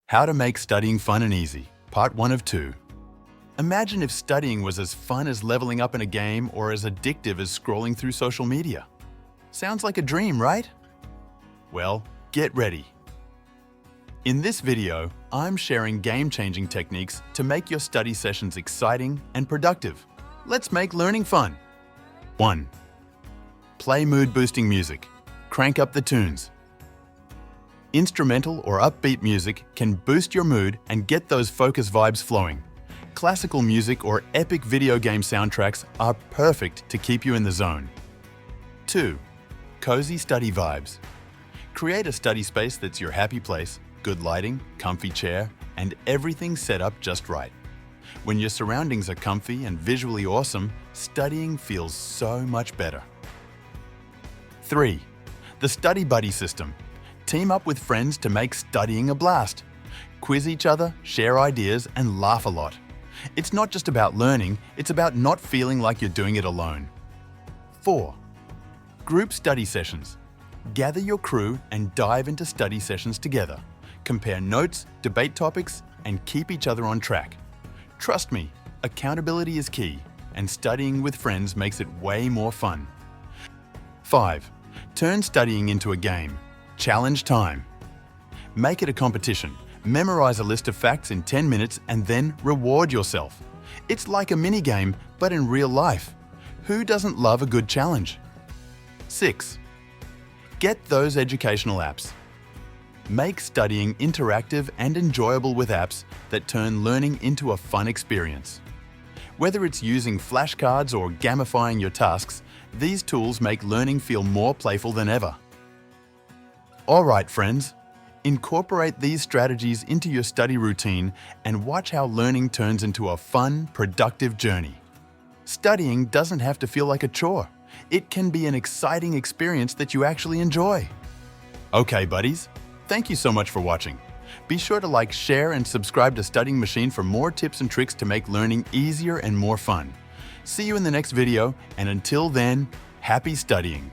How to make studying fun and easy, part 1 of 2. Imagine if studying was as fun as leveling up in a game or as addictive as scrolling through social media. Sounds like a dream, right? Well, get ready. In this video, I'm sharing game-changing techniques to make your study sessions exciting and productive. Let's make learning fun. 1. Play mood-boosting music. Crank up the tunes. Instrumental or upbeat music can boost your mood and get those focus vibes flowing. Classical music or epic video game soundtracks are perfect to keep you in the zone. 2. Cozy study vibes. Create a study space that's your happy place, good lighting, comfy chair, and everything set up just right. When your surroundings are comfy and visually awesome, studying feels so much better. 3. The Study Buddy system. Team up with friends to make studying a blast. Quiz each other, share ideas, and laugh a lot. It's not just about learning, it's about not feeling like you're doing it alone. 4. Group study sessions. Gather your crew and dive into study sessions together. Compare notes, debate topics, and keep each other on track. Trust me, accountability is key, and studying with friends makes it way more fun. 5. Turn studying into a game. Challenge time. Make it a competition. Memorize a list of facts in 10 minutes and then reward yourself. It's like a mini game, but in real life. Who doesn't love a good challenge? 6. Get those educational apps. Make studying interactive and enjoyable with apps that turn learning into a fun experience. Whether it's using flashcards or gamifying your tasks, these tools make learning feel more playful than ever. Alright friends, incorporate these strategies into your study routine and watch how learning turns into a fun, productive journey. Studying doesn't have to feel like a chore. It can be an exciting experience that you actually enjoy. Okay buddies, thank you so much for watching. Be sure to like, share, and subscribe to Studying Machine for more tips and tricks to make learning easier and more fun. See you in the next video, and until then, happy studying!